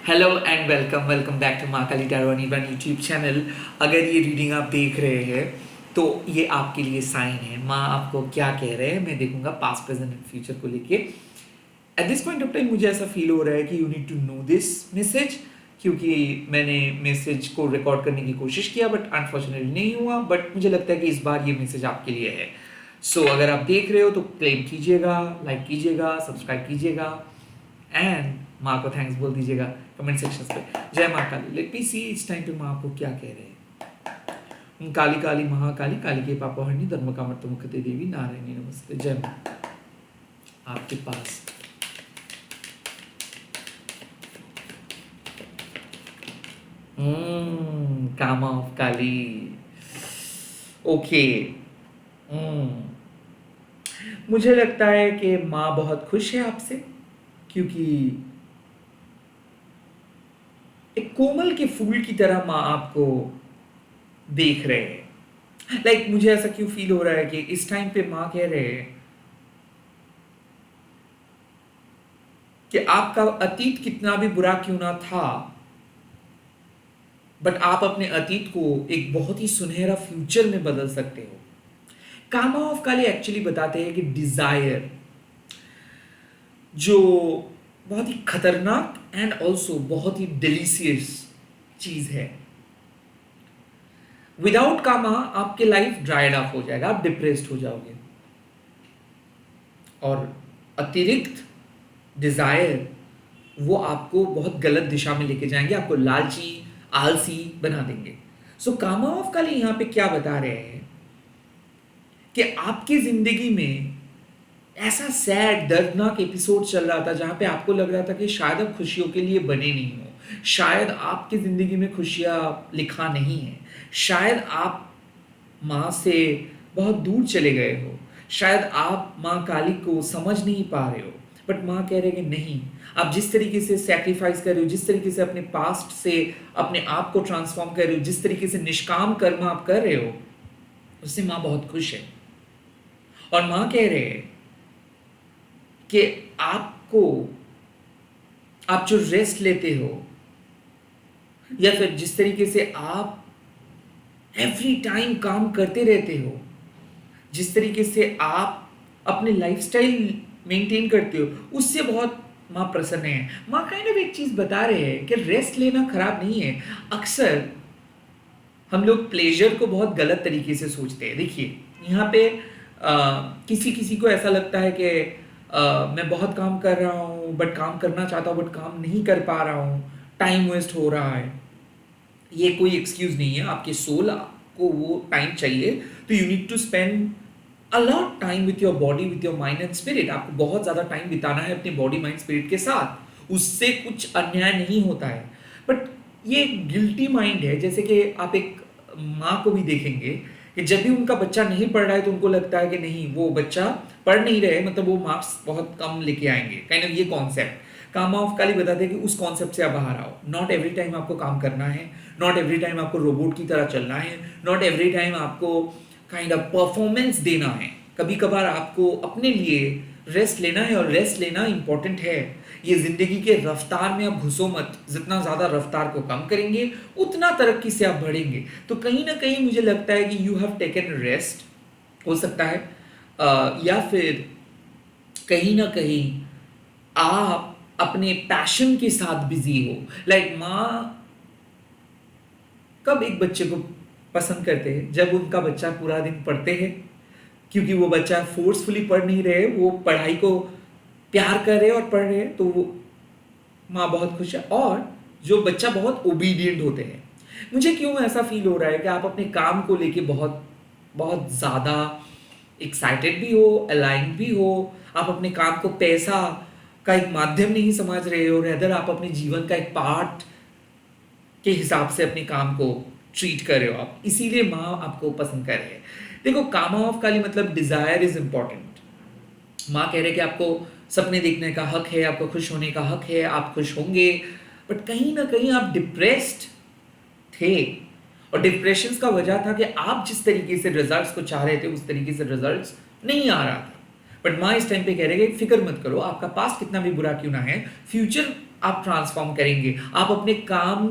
Hello and welcome welcome back to Maa Kali tarot one YouTube channel. अगर ये reading आप देख रहे हैं तो ये आपके लिए साइन है। माँ आपको क्या कह रहे हैं मैं देखूंगा पास्ट प्रेजेंट एंड फ्यूचर को लेके। At this point of time मुझे ऐसा फील हो रहा है कि you need to know this message, क्योंकि मैंने मैसेज को रिकॉर्ड करने की कोशिश किया बट अनफॉर्चुनेटली नहीं हुआ। बट मुझे लगता है कि इस बार ये मैसेज आपके लिए है। सो अगर आप देख रहे हो तो क्लेम कीजिएगा, लाइक कीजिएगा, सब्सक्राइब कीजिएगा एंड माँ को थैंक्स बोल दीजिएगा कमेंट सेक्शंस पे। जय माँ काली। लेट मी सी इस टाइम पे माँ आपको क्या कह रहे हैं। काली काली महाकाली, काली के पापहरणी, धर्म कामर्त मुखते देवी, नारायणी नमस्ते। जय माँ। आपके पास कामा ऑफ काली। ओके। मुझे लगता है कि माँ बहुत खुश है आपसे, क्योंकि एक कोमल के फूल की तरह माँ आपको देख रहे हैं। लाइक मुझे ऐसा क्यों फील हो रहा है कि इस टाइम पे माँ कह रहे हैं कि आपका अतीत कितना भी बुरा क्यों ना था, बट आप अपने अतीत को एक बहुत ही सुनहरा फ्यूचर में बदल सकते हो। कामा ऑफ काली एक्चुअली बताते हैं कि डिजायर जो बहुत ही खतरनाक एंड ऑल्सो बहुत ही डिलीशियस चीज है। विदाउट कामा आपके लाइफ ड्राइड अप हो जाएगा, आप डिप्रेस्ड हो जाओगे। और अतिरिक्त डिजायर वो आपको बहुत गलत दिशा में लेके जाएंगे, आपको लालची आलसी बना देंगे। सो कामा ऑफ काली यहां पे क्या बता रहे हैं कि आपकी जिंदगी में ऐसा सैड दर्दनाक एपिसोड चल रहा था जहां पे आपको लग रहा था कि शायद आप खुशियों के लिए बने नहीं हो, शायद आपकी जिंदगी में खुशियां लिखा नहीं है, शायद आप माँ से बहुत दूर चले गए हो, शायद आप माँ काली को समझ नहीं पा रहे हो। बट माँ कह रहे कि नहीं, आप जिस तरीके से सैक्रिफाइस कर रहे हो, जिस तरीके से अपने पास्ट से अपने आप को ट्रांसफॉर्म कर रहे हो, जिस तरीके से निष्काम कर्म आप कर रहे हो, उससे माँ बहुत खुश है। और माँ कह रहे हैं कि आपको, आप जो रेस्ट लेते हो या फिर जिस तरीके से आप एवरी टाइम काम करते रहते हो, जिस तरीके से आप अपने लाइफस्टाइल मेंटेन करते हो, उससे बहुत माँ प्रसन्न है। माँ काइंड ऑफ एक चीज बता रहे हैं कि रेस्ट लेना खराब नहीं है। अक्सर हम लोग प्लेजर को बहुत गलत तरीके से सोचते हैं। देखिए यहाँ पे किसी किसी को ऐसा लगता है कि मैं बहुत काम कर रहा हूँ, बट काम करना चाहता हूँ बट काम नहीं कर पा रहा हूँ, टाइम वेस्ट हो रहा है। ये कोई एक्सक्यूज नहीं है। आपके सोल को वो टाइम चाहिए, तो you need to spend a lot time with your body, with your mind and spirit. आपको बहुत ज्यादा टाइम बिताना है अपने बॉडी माइंड स्पिरिट के साथ, उससे कुछ अन्याय नहीं होता है। बट ये गिल्टी माइंड है। जैसे कि आप एक माँ को भी देखेंगे कि जब भी उनका बच्चा नहीं पढ़ रहा है तो उनको लगता है कि नहीं, वो बच्चा पढ़ नहीं रहे, मतलब वो मार्क्स बहुत कम लेके आएंगे, काइंड ऑफ ये कॉन्सेप्ट। कामा ऑफ काली बताते हैं कि उस कॉन्सेप्ट से आप बाहर आओ। नॉट एवरी टाइम आपको काम करना है, नॉट एवरी टाइम आपको रोबोट की तरह चलना है, नॉट एवरी टाइम आपको काइंड ऑफ परफॉर्मेंस देना है। कभी कभार आपको अपने लिए रेस्ट लेना है, और रेस्ट लेना इंपॉर्टेंट है। ये जिंदगी के रफ्तार में आप घुसो मत। जितना ज्यादा रफ्तार को कम करेंगे उतना तरक्की से आप बढ़ेंगे। तो कहीं ना कहीं मुझे लगता है कि यू हैव टेकन रेस्ट, हो सकता है या फिर कहीं ना कहीं आप अपने पैशन के साथ बिजी हो। लाइक माँ कब एक बच्चे को पसंद करते हैं? जब उनका बच्चा पूरा दिन पढ़ते हैं, क्योंकि वो बच्चा फोर्सफुली पढ़ नहीं रहे, वो पढ़ाई को प्यार कर रहे और पढ़ रहे हैं, तो वो माँ बहुत खुश है। और जो बच्चा बहुत ओबीडियंट होते हैं। मुझे क्यों ऐसा फील हो रहा है कि आप अपने काम को लेके बहुत बहुत ज़्यादा एक्साइटेड भी हो, अलाइन भी हो। आप अपने काम को पैसा का एक माध्यम नहीं समझ रहे हो, रेदर आप अपने जीवन का एक पार्ट के हिसाब से अपने काम को ट्रीट कर रहे हो आप, इसीलिए माँ आपको पसंद कर रहे हैं। देखो कामा ऑफ काली मतलब डिजायर इज इंपॉर्टेंट। माँ कह रहे हैं कि आपको सपने देखने का हक है, आपको खुश होने का हक है, आप खुश होंगे। बट कहीं ना कहीं आप डिप्रेस्ड थे, और डिप्रेशन का वजह था कि आप जिस तरीके से रिजल्ट्स को चाह रहे थे उस तरीके से रिजल्ट्स नहीं आ रहा था। बट माँ इस टाइम पे कह रहे हैं कि फिक्र मत करो, आपका पास्ट कितना भी बुरा क्यों ना है, फ्यूचर आप ट्रांसफॉर्म करेंगे। आप अपने काम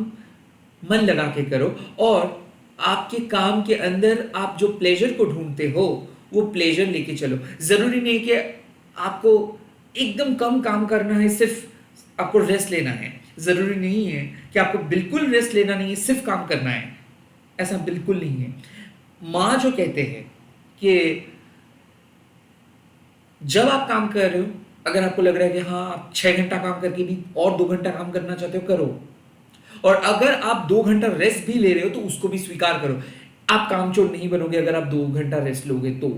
मन लगा के करो और आपके काम के अंदर आप जो प्लेजर को ढूंढते हो वो प्लेजर लेके चलो। जरूरी नहीं कि आपको एकदम कम काम करना है, सिर्फ आपको रेस्ट लेना है। जरूरी नहीं है कि आपको बिल्कुल रेस्ट लेना नहीं है, सिर्फ काम करना है। ऐसा बिल्कुल नहीं है। माँ जो कहते हैं कि जब आप काम कर रहे हो, अगर आपको लग रहा है कि हाँ आप 6 घंटा काम करके भी और 2 घंटा काम करना चाहते हो, करो। और अगर आप 2 घंटा रेस्ट भी ले रहे हो तो उसको भी स्वीकार करो। आप कामचोर नहीं बनोगे अगर आप 2 घंटा रेस्ट लोगे तो।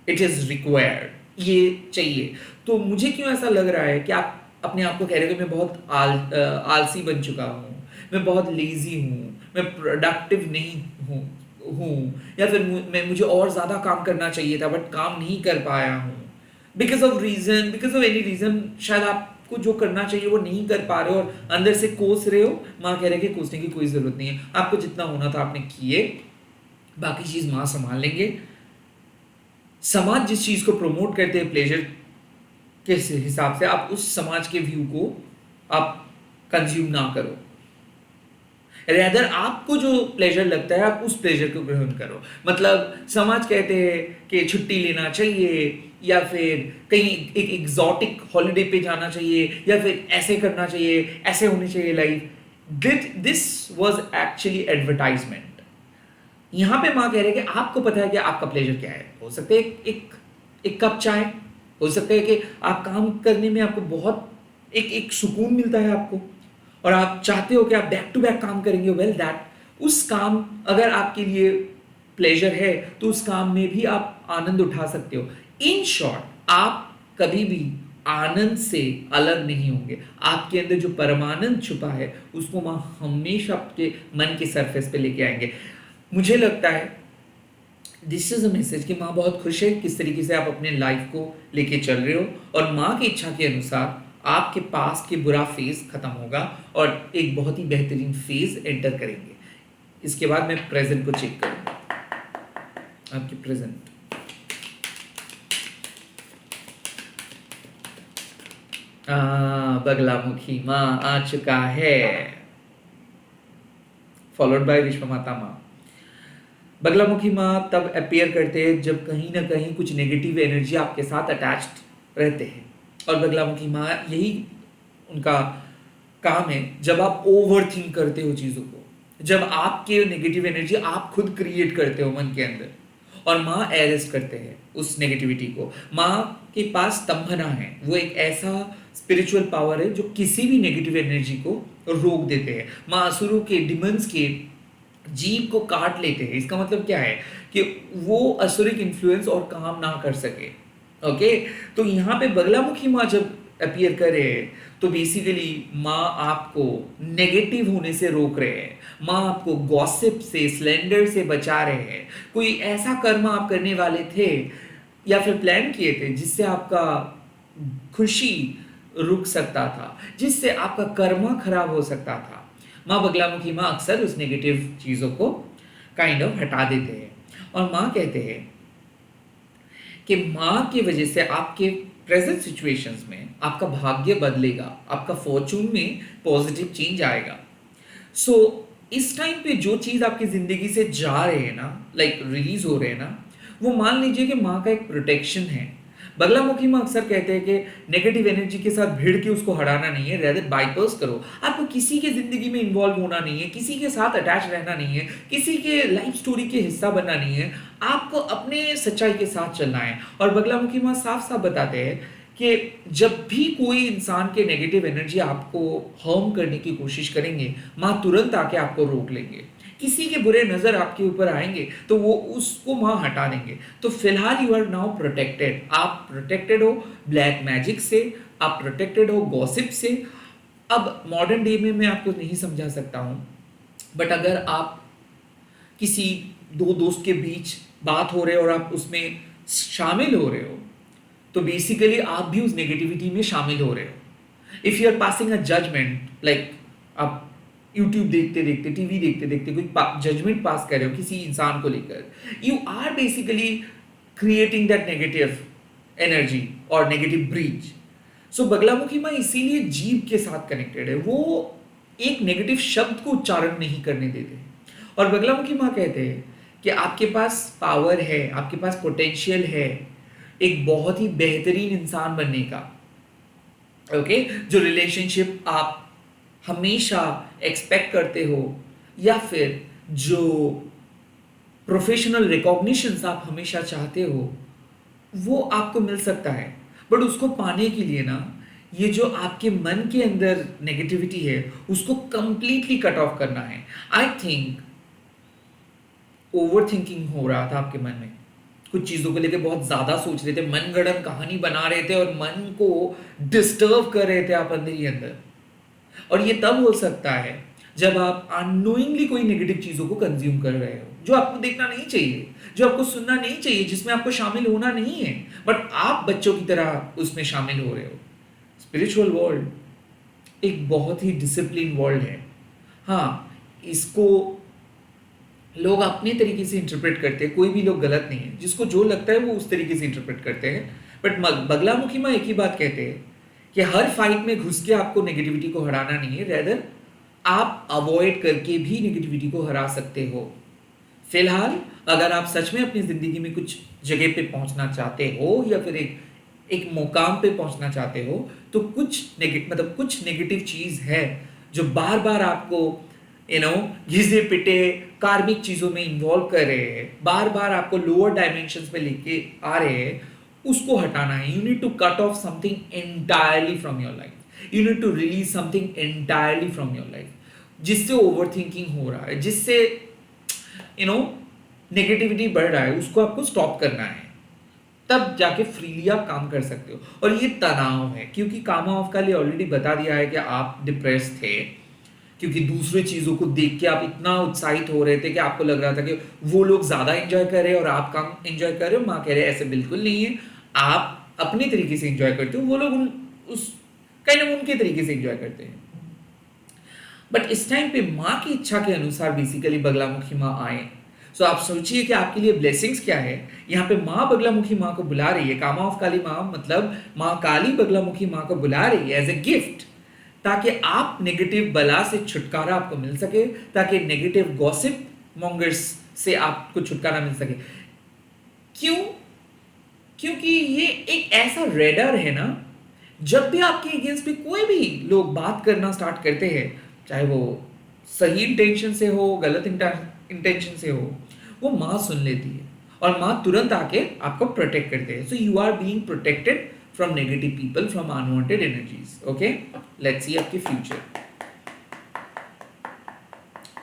इट इज रिक्वायर्ड, ये चाहिए। तो मुझे क्यों ऐसा लग रहा है कि आप अपने आप को कह रहे हो कि मैं बहुत आलसी बन चुका हूँ, मैं बहुत लेजी हूँ, मैं प्रोडक्टिव नहीं हूँ, या फिर मुझे और ज़्यादा काम करना चाहिए था बट काम नहीं कर पाया हूँ, because of reason, because of any reason. शायद आपको जो करना चाहिए वो नहीं कर पा रहे हो और अंदर से कोस रहे हो। माँ कह रहे हैं कि कोसने की कोई ज़रूरत नहीं है, आपको जितना होना था आपने किए, बाकी चीज़ माँ संभाल लेंगे। समाज जिस चीज़ को प्रमोट करते हैं प्लेजर के हिसाब से, आप उस समाज के व्यू को आप कंज्यूम ना करो। रेदर आपको जो प्लेजर लगता है आप उस प्लेजर को ग्रहण करो। मतलब समाज कहते हैं कि छुट्टी लेना चाहिए, या फिर कहीं एक एग्जॉटिक हॉलिडे पे जाना चाहिए, या फिर ऐसे करना चाहिए, ऐसे होनी चाहिए life. This was actually advertisement. यहाँ पे माँ कह रहे हैं कि आपको पता है कि आपका प्लेजर क्या है। हो सकता है एक कप चाय, हो सकता है कि आप काम करने में आपको बहुत एक सुकून मिलता है आपको, और आप चाहते हो कि आप बैक टू बैक काम करेंगे। वेल दैट उस काम अगर आपके लिए प्लेजर है तो उस काम में भी आप आनंद उठा सकते हो। इन शॉर्ट, आप कभी भी आनंद से अलग नहीं होंगे। आपके अंदर जो परमानंद छुपा है उसको माँ हमेशा आपके मन के सरफेस पे लेके आएंगे। मुझे लगता है दिस इज अ मैसेज कि माँ बहुत खुश है किस तरीके से आप अपने लाइफ को लेके चल रहे हो, और माँ की इच्छा के अनुसार आपके पास के बुरा फेज खत्म होगा और एक बहुत ही बेहतरीन फेज एंटर करेंगे। इसके बाद मैं प्रेजेंट को चेक करूंगा, आपकी प्रेजेंट। बगलामुखी माँ आ चुका है, फॉलोड बाय विश्वमाता माँ। बगलामुखी माँ तब अपीयर करते हैं जब कहीं ना कहीं कुछ नेगेटिव एनर्जी आपके साथ अटैच्ड रहते हैं, और बगलामुखी माँ यही उनका काम है। जब आप ओवर थिंक करते हो चीज़ों को, जब आपके नेगेटिव एनर्जी आप खुद क्रिएट करते हो मन के अंदर, और माँ अरेस्ट करते हैं उस नेगेटिविटी को। माँ के पास स्तंभना है, वो एक ऐसा स्पिरिचुअल पावर है जो किसी भी नेगेटिव एनर्जी को रोक देते हैं। माँ असुरों के, डिमंस के जीव को काट लेते हैं। इसका मतलब क्या है कि वो असुरिक इन्फ्लुएंस और काम ना कर सके। ओके, तो यहाँ पे बगलामुखी माँ जब अपीयर करे तो बेसिकली माँ आपको नेगेटिव होने से रोक रहे हैं। माँ आपको गॉसिप से, स्लेंडर से बचा रहे हैं। कोई ऐसा कर्म आप करने वाले थे या फिर प्लान किए थे जिससे आपका खुशी रुक सकता था, जिससे आपका कर्मा खराब हो सकता था। माँ बगलामुखी माँ अक्सर उस नेगेटिव चीज़ों को काइंड ऑफ हटा देते हैं, और माँ कहते हैं कि माँ की वजह से आपके प्रेजेंट सिचुएशंस में आपका भाग्य बदलेगा, आपका फॉर्चून में पॉजिटिव चेंज आएगा। सो इस टाइम पे जो चीज़ आपकी ज़िंदगी से जा रहे हैं ना, लाइक रिलीज हो रहे हैं ना, वो मान लीजिए कि माँ का एक प्रोटेक्शन है। बगलामुखी माँ अक्सर कहते हैं कि नेगेटिव एनर्जी के साथ भिड़ के उसको हटाना नहीं है, रेदर बाईपास करो। आपको किसी के ज़िंदगी में इन्वॉल्व होना नहीं है, किसी के साथ अटैच रहना नहीं है, किसी के लाइफ स्टोरी के हिस्सा बनना नहीं है। आपको अपने सच्चाई के साथ चलना है। और बगलामुखी माँ साफ साफ बताते हैं कि जब भी कोई इंसान के नेगेटिव एनर्जी आपको हार्म करने की कोशिश करेंगे, माँ तुरंत आके आपको रोक लेंगे। किसी के बुरे नज़र आपके ऊपर आएंगे तो वो उसको माँ हटा देंगे। तो फिलहाल यू आर नाउ प्रोटेक्टेड। आप प्रोटेक्टेड हो ब्लैक मैजिक से, आप प्रोटेक्टेड हो गॉसिप से। अब मॉडर्न डे में मैं आपको नहीं समझा सकता हूँ, बट अगर आप किसी दो दोस्त के बीच बात हो रहे हो और आप उसमें शामिल हो रहे हो, तो बेसिकली आप भी उस नेगेटिविटी में शामिल हो रहे हो। If you are passing a judgment, like आप यूट्यूब देखते देखते, टीवी देखते देखते कोई जजमेंट पास कर रहे हो किसी इंसान को लेकर, you are basically creating that negative energy और negative breach. So Baglamukhi Maa इसीलिए जीभ के साथ कनेक्टेड है, वो एक नेगेटिव शब्द को उच्चारण नहीं करने देते। और बगलामुखी माँ कहते हैं कि आपके पास पावर है, आपके पास पोटेंशियल है एक बहुत ही बेहतरीन इंसान बनने का। ओके, जो रिलेशनशिप आप हमेशा एक्सपेक्ट करते हो, या फिर जो प्रोफेशनल रिकॉग्निशंस आप हमेशा चाहते हो, वो आपको मिल सकता है। बट उसको पाने के लिए ना, ये जो आपके मन के अंदर नेगेटिविटी है उसको कंप्लीटली कट ऑफ करना है। आई थिंक ओवर थिंकिंग हो रहा था आपके मन में, कुछ चीज़ों को लेकर बहुत ज़्यादा सोच रहे थे, मनगढ़ंत कहानी बना रहे थे और मन को डिस्टर्ब कर रहे थे आप अंदर ही अंदर। और ये तब हो सकता है जब आप अननोइंगली कोई नेगेटिव चीज़ों को कंज्यूम कर रहे हो, जो आपको देखना नहीं चाहिए, जो आपको सुनना नहीं चाहिए, जिसमें आपको शामिल होना नहीं है, बट आप बच्चों की तरह उसमें शामिल हो रहे हो। स्पिरिचुअल वर्ल्ड एक बहुत ही डिसिप्लिन वर्ल्ड है। हाँ, इसको लोग अपने तरीके से इंटरप्रेट करते हैं, कोई भी लोग गलत नहीं है, जिसको जो लगता है वो उस तरीके से इंटरप्रेट करते हैं। बट बगलामुखी माँ एक ही बात कहते हैं कि हर फाइट में घुस के आपको नेगेटिविटी को हराना नहीं है, रेदर आप अवॉइड करके भी नेगेटिविटी को हरा सकते हो। फिलहाल अगर आप सच में अपनी जिंदगी में कुछ जगह पे पहुंचना चाहते हो, या फिर एक मुकाम पे पहुंचना चाहते हो, तो कुछ नेगेटिव चीज है जो बार बार आपको घिसे पिटे कार्मिक चीजों में इन्वॉल्व कर रहे हैं, बार बार आपको लोअर डायमेंशंस पे लेके आ रहे हैं, उसको हटाना है। You need to cut off something entirely from your life, you need to release something entirely from your life, जिससे ओवर थिंकिंग हो रहा है, जिससे नेगेटिविटी बढ़ रहा है, उसको आपको स्टॉप करना है। तब जाके फ्रीली आप काम कर सकते हो। और ये तनाव है, क्योंकि कामा ऑफ का लिए ऑलरेडी बता दिया है कि आप डिप्रेस थे, क्योंकि दूसरे चीजों को देख के आप इतना उत्साहित हो रहे थे कि आपको लग रहा था कि वो लोग ज्यादा एंजॉय कर रहे हैं और आप कम एंजॉय कर रहे हो। माँ कह रहे हैं ऐसे बिल्कुल नहीं है, आप अपने तरीके से एंजॉय करते हो, वो लोग उस उनके तरीके से एंजॉय करते हैं। बट इस टाइम पे माँ की इच्छा के अनुसार बेसिकली बगलामुखी माँ आए। सो आप सोचिए कि आपके लिए ब्लेसिंग्स क्या है। यहाँ पे माँ बगलामुखी माँ को बुला रही है, कामा ऑफ काली माँ मतलब माँ काली बगलामुखी माँ को बुला रही है एज ए गिफ्ट, ताकि आप नेगेटिव बला से छुटकारा आपको मिल सके, ताकि नेगेटिव गॉसिप मॉन्गर्स से आपको छुटकारा मिल सके। क्यों? क्योंकि ये एक ऐसा रेडर है ना, जब भी आपके अगेंस्ट भी कोई भी लोग बात करना स्टार्ट करते हैं, चाहे वो सही इंटेंशन से हो, गलत इंटेंशन से हो, वो माँ सुन लेती है और माँ तुरंत आके आपको प्रोटेक्ट करते हैं। So you are being protected from negative people, from unwanted energies. Okay, let's see आपके future.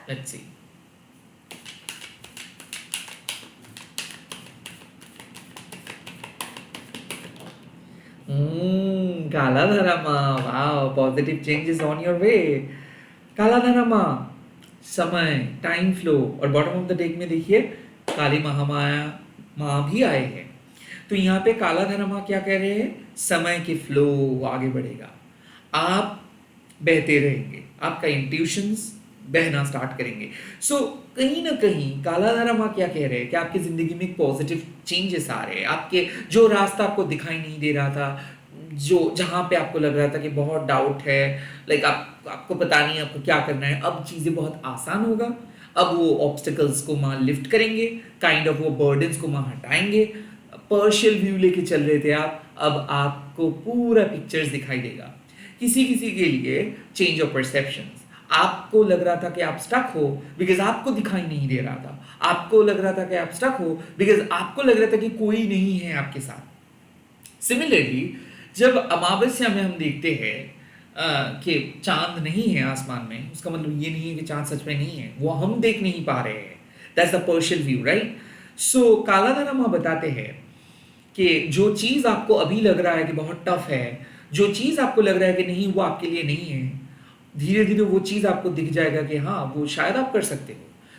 Let's see. Kala Dharma, wow, positive changes on your way. Kala Dharma, समय, टाइम फ्लो, और बॉटम ऑफ द डेक में देखिए काली महामाया माँ भी आए हैं। तो यहाँ पे काला धर्मा क्या कह रहे हैं? समय के फ्लो आगे बढ़ेगा, आप बहते रहेंगे, आपका इंट्यूशंस बहना स्टार्ट करेंगे। सो कहीं ना कहीं काला धर्मा क्या कह रहे हैं कि आपकी जिंदगी में एक पॉजिटिव चेंजेस आ रहे हैं। आपके जो रास्ता आपको दिखाई नहीं दे रहा था, जो जहाँ पे आपको लग रहा था कि बहुत डाउट है, लाइक आपको पता नहीं आपको क्या करना है, अब चीज़ें बहुत आसान होगा। अब वो ऑब्स्टिकल्स को माँ लिफ्ट करेंगे, काइंड ऑफ वो बर्डन्स को माँ हटाएंगे। पर्शियल व्यू लेके चल रहे थे आप, अब आपको पूरा पिक्चर्स दिखाई देगा। किसी किसी के लिए चेंज ऑफ परसेप्शंस, आपको लग रहा था कि आप स्टक हो बिकॉज आपको दिखाई नहीं दे रहा था, आपको लग रहा था कि आप स्टक हो बिकॉज आपको लग रहा था कि कोई नहीं है आपके साथ। सिमिलरली जब अमावस्या में हम देखते हैं कि चांद नहीं है आसमान में, उसका मतलब ये नहीं है कि चांद सच में नहीं है, वो हम देख नहीं पा रहे हैं। That's the partial view, right? So Kala Dharma बताते हैं कि जो चीज़ आपको अभी लग रहा है कि बहुत टफ है, जो चीज़ आपको लग रहा है कि नहीं वो आपके लिए नहीं है, धीरे धीरे वो चीज़ आपको दिख जाएगा कि हाँ वो शायद आप कर सकते हो।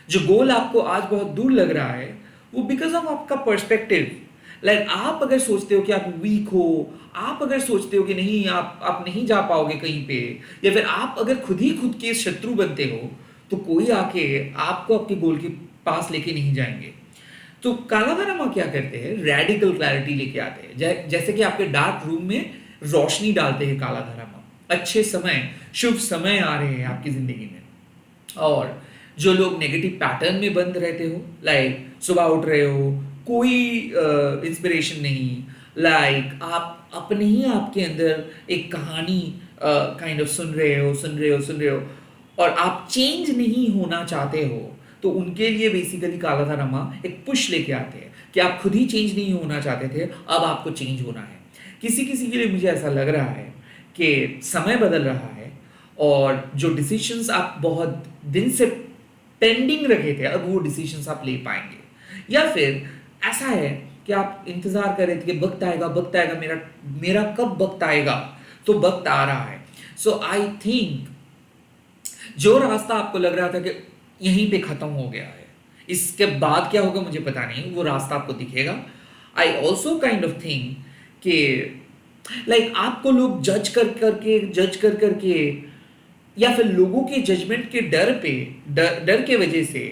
जो गोल आपको आज बहुत दूर लग रहा है, वो बिकॉज ऑफ आपका पर्सपेक्टिव। लाइक आप अगर सोचते हो कि आप वीक हो, आप अगर सोचते हो कि नहीं आप नहीं जा पाओगे कहीं पे, या फिर आप अगर खुद ही खुद के शत्रु बनते हो, तो कोई आके आपको आपके गोल के पास लेके नहीं जाएंगे। तो काला धर्मा क्या करते हैं? रेडिकल क्लैरिटी लेके आते हैं। जैसे कि आपके डार्क रूम में रोशनी डालते हैं काला धर्मा। अच्छे समय, शुभ समय आ रहे हैं आपकी जिंदगी में। और जो लोग नेगेटिव पैटर्न में बंद रहते हो, लाइक सुबह उठ रहे हो, कोई इंस्पिरेशन नहीं, लाइक आप अपने ही आपके अंदर एक कहानी काइंड ऑफ सुन रहे हो और आप चेंज नहीं होना चाहते हो, तो उनके लिए बेसिकली काला धर्मा एक पुश लेके आते हैं कि आप खुद ही चेंज नहीं होना चाहते थे, अब आपको चेंज होना है। किसी किसी के लिए मुझे ऐसा लग रहा है कि समय बदल रहा है और जो डिसीजंस आप बहुत दिन से पेंडिंग रखे थे, अब वो डिसीजंस आप ले पाएंगे। या फिर ऐसा है कि आप इंतजार कर रहे थे कि वक्त आएगा, वक्त आएगा, मेरा मेरा कब वक्त आएगा, तो वक्त आ रहा है। सो आई थिंक जो रास्ता आपको लग रहा था कि यहीं पे खत्म हो गया है, इसके बाद क्या होगा मुझे पता नहीं, वो रास्ता आपको दिखेगा। I also kind of think कि लाइक आपको लोग जज कर करके या फिर लोगों के जजमेंट के डर के वजह से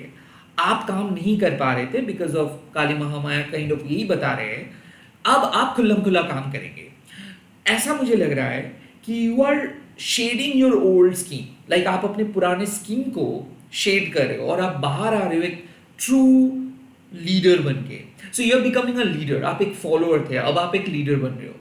आप काम नहीं कर पा रहे थे, because of Kali Mahamaya kind of यही बता रहे हैं अब आप खुल्लम खुल्ला काम करेंगे। ऐसा मुझे लग रहा है कि you are shedding your old scheme, like आप अपने पुराने स्कीम को शेड कर रहे हो और आप बाहर आ रहे हो एक ट्रू लीडर बन के। So you are becoming a leader, आप एक फॉलोअर थे, अब आप एक लीडर बन रहे हो।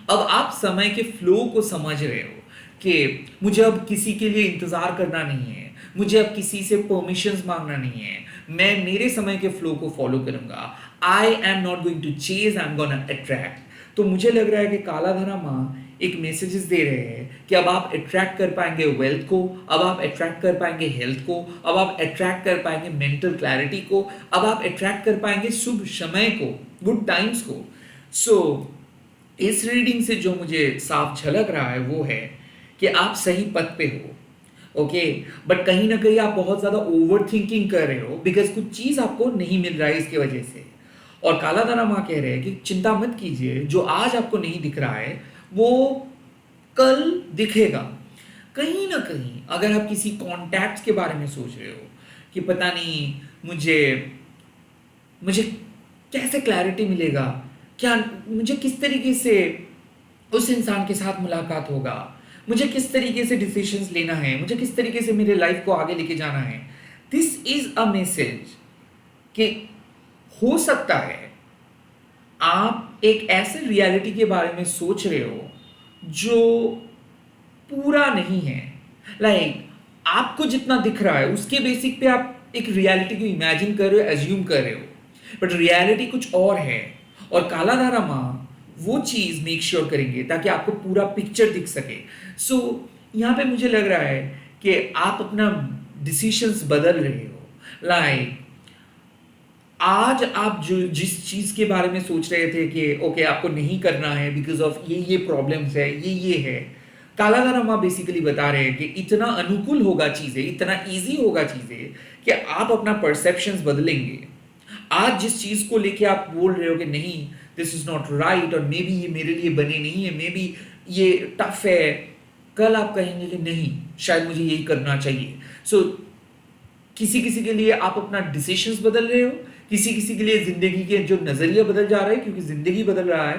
अब आप समय के फ्लो को समझ रहे हो कि मुझे अब किसी के लिए इंतजार करना नहीं है, मुझे अब किसी से परमिशंस मांगना नहीं है, मैं मेरे समय के फ्लो को फॉलो करूंगा। I am not going to chase, I am gonna attract. तो मुझे लग रहा है कि काला धर्मा एक मैसेजेस दे रहे हैं कि अब आप अट्रैक्ट कर पाएंगे वेल्थ को, अब आप अट्रैक्ट कर पाएंगे हेल्थ को, अब आप अट्रैक्ट कर पाएंगे मेंटल क्लैरिटी को, अब आप अट्रैक्ट कर पाएंगे शुभ समय को, गुड टाइम्स को। सो इस रीडिंग से जो मुझे साफ झलक रहा है वो है कि आप सही पथ पे हो, ओके, बट कहीं ना कहीं आप बहुत ज्यादा ओवर थिंकिंग कर रहे हो, बिकॉज कुछ चीज आपको नहीं मिल रहा है इसकी वजह से। और काला धर्मा कह रहे हैं कि चिंता मत कीजिए, जो आज आपको नहीं दिख रहा है वो कल दिखेगा। कहीं ना कहीं अगर आप किसी कॉन्टैक्ट्स के बारे में सोच रहे हो कि पता नहीं मुझे मुझे कैसे क्लैरिटी मिलेगा, क्या मुझे किस तरीके से उस इंसान के साथ मुलाकात होगा, मुझे किस तरीके से डिसीजंस लेना है, मुझे किस तरीके से मेरे लाइफ को आगे लेके जाना है, दिस इज अ मैसेज कि हो सकता है आप एक ऐसे रियलिटी के बारे में सोच रहे हो जो पूरा नहीं है। लाइक आपको जितना दिख रहा है उसके बेसिक पे आप एक रियलिटी को इमेजिन कर रहे हो, एज्यूम कर रहे हो, बट रियलिटी कुछ और है। और काला धर्मा वो चीज मेक श्योर करेंगे ताकि आपको पूरा पिक्चर दिख सके। सो यहाँ पे मुझे लग रहा है कि आप अपना डिसीजंस बदल रहे हो। लाइक आज आप जो जिस चीज के बारे में सोच रहे थे कि ओके आपको नहीं करना है बिकॉज ऑफ ये प्रॉब्लम्स है, ये है, काला धर्मा बेसिकली बता रहे हैं कि इतना अनुकूल होगा चीजें, इतना इजी होगा चीजें कि आप अपना परसेप्शंस बदलेंगे। आज जिस चीज को लेके आप बोल रहे हो कि नहीं दिस इज नॉट राइट और मे बी ये मेरे लिए बने नहीं है, मे बी ये टफ है, कल आप कहेंगे कि नहीं शायद मुझे यही करना चाहिए। सो किसी किसी के लिए आप अपना डिसीजंस बदल रहे हो, किसी किसी के लिए जिंदगी के जो नजरिया बदल जा रहा है क्योंकि जिंदगी बदल रहा है।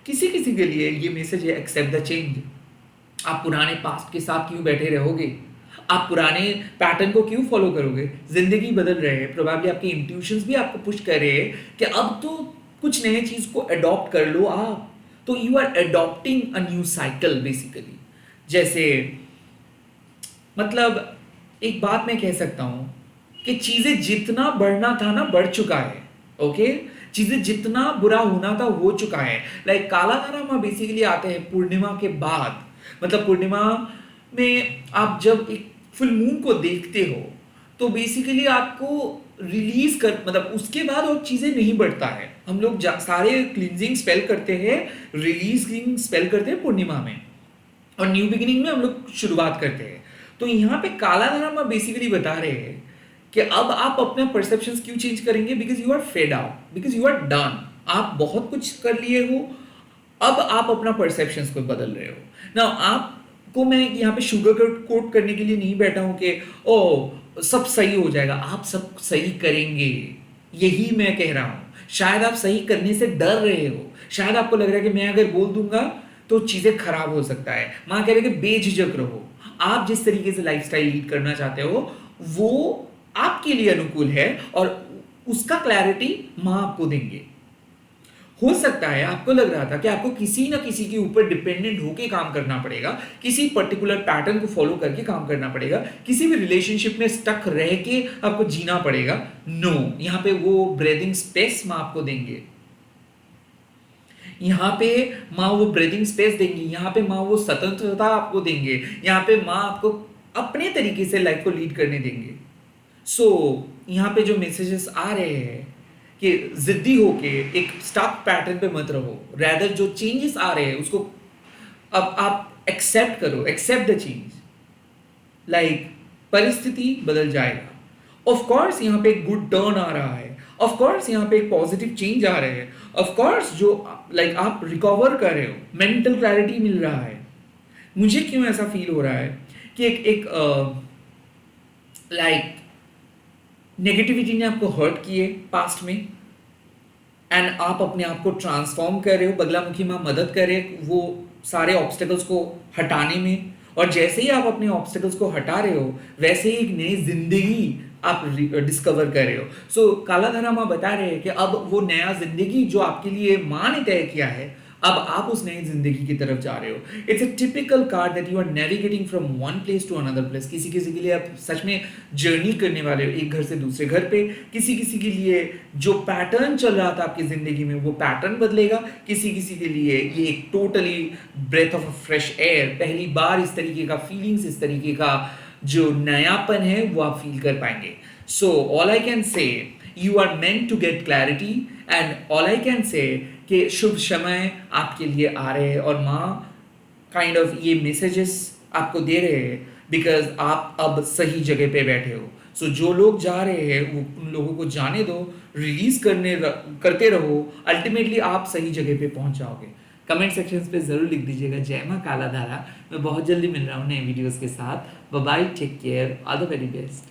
किसी किसी के लिए ये मैसेज है एक्सेप्ट द चेंज। आप पुराने पास्ट के साथ क्यों बैठे रहोगे, आप पुराने पैटर्न को क्यों फॉलो करोगे? जिंदगी बदल रहे हैं, प्रोबेबली आपके इंट्यूशंस भी आपको पुश कर रहे हैं कि अब तो कुछ नए चीज को अडॉप्ट कर लो आप। तो you are adopting a new cycle basically. जैसे मतलब एक बात मैं कह सकता हूं कि चीजें जितना बढ़ना था ना बढ़ चुका है, ओके, चीजें जितना बुरा होना था हो चुका है। लाइक काला धर्मा बेसिकली आते हैं पूर्णिमा के बाद, मतलब पूर्णिमा में आप जब एक फुल मून को देखते हो तो बेसिकली आपको रिलीज कर मतलब उसके बाद और चीजें नहीं बढ़ता है। हम लोग सारे क्लींजिंग स्पेल करते हैं, रिलीजिंग स्पेल करते हैं पूर्णिमा में, और न्यू बिगिनिंग में हम लोग शुरुआत करते हैं। तो यहाँ पे काला धर्मा बेसिकली बता रहे हैं कि अब आप अपने परसेप्शंस क्यों चेंज करेंगे, because you are fade out, because you are done, आप बहुत कुछ कर लिए हो, अब आप अपना परसेप्शंस को बदल रहे हो ना। आपको मैं यहाँ पे शुगर कोट करने के लिए नहीं बैठा हूं कि ओ सब सही हो जाएगा, आप सब सही करेंगे, यही मैं कह रहा हूं। शायद आप सही करने से डर रहे हो, शायद आपको लग रहा है कि मैं अगर बोल दूंगा तो चीज़ें खराब हो सकता है। माँ कह रहे कि बेझिझक रहो, आप जिस तरीके से लाइफस्टाइल लीड करना चाहते हो वो आपके लिए अनुकूल है और उसका क्लैरिटी माँ आपको देंगे। हो सकता है आपको लग रहा था कि आपको किसी ना किसी के ऊपर डिपेंडेंट होके काम करना पड़ेगा, किसी पर्टिकुलर पैटर्न को फॉलो करके काम करना पड़ेगा, किसी भी रिलेशनशिप में स्टक रह के आपको जीना पड़ेगा। नो, यहाँ पे वो ब्रीदिंग स्पेस माँ आपको देंगे, यहाँ पे माँ वो ब्रीदिंग स्पेस देंगी, यहाँ पे माँ वो स्वतंत्रता आपको देंगे, यहाँ पे माँ आपको अपने तरीके से लाइफ को लीड करने देंगे। सो यहाँ पे जो मैसेजेस आ रहे हैं कि जिद्दी होके एक स्टक पैटर्न पे मत रहो, रैदर जो चेंजेस आ रहे हैं उसको अब आप एक्सेप्ट करो, एक्सेप्ट द चेंज। लाइक परिस्थिति बदल जाएगा, ऑफ कोर्स यहाँ पे एक गुड टर्न आ रहा है, ऑफ कोर्स यहाँ पे एक पॉजिटिव चेंज आ रहे हैं, ऑफ कोर्स जो लाइक आप रिकवर कर रहे हो, मेंटल क्लैरिटी मिल रहा है। मुझे क्यों ऐसा फील हो रहा है कि एक लाइक नेगेटिविटी ने आपको हर्ट किए पास्ट में एंड आप अपने आप को ट्रांसफॉर्म कर रहे हो, बगलामुखी माँ मदद करे वो सारे ऑब्स्टेकल्स को हटाने में, और जैसे ही आप अपने ऑब्स्टेकल्स को हटा रहे हो वैसे ही एक नई जिंदगी आप डिस्कवर कर रहे हो। सो कालाधारा माँ बता रहे हैं कि अब वो नया जिंदगी जो आपके लिए माँ ने तय किया है, अब आप उस नई जिंदगी की तरफ जा रहे हो। It's a typical card that you are navigating from one place to another place. किसी किसी के लिए आप सच में जर्नी करने वाले हो एक घर से दूसरे घर पे, किसी किसी के लिए जो पैटर्न चल रहा था आपकी जिंदगी में वो पैटर्न बदलेगा, किसी किसी के लिए ये एक totally breath of a fresh air, पहली बार इस तरीके का फीलिंग्स, इस तरीके का जो नयापन है वो आप फील कर पाएंगे। So all I can say you are meant to get clarity and all I can say कि शुभ समय आपके लिए आ रहे हैं और माँ काइंड ऑफ ये मैसेजेस आपको दे रहे हैं बिकॉज आप अब सही जगह पे बैठे हो। सो जो लोग जा रहे हैं वो उन लोगों को जाने दो, रिलीज करते रहो, अल्टीमेटली आप सही जगह पे पहुंच जाओगे। कमेंट सेक्शन पे जरूर लिख दीजिएगा जय माँ कालाधारा। मैं बहुत जल्दी मिल रहा हूँ नए वीडियोस के साथ। Bye bye, take care, all the very best.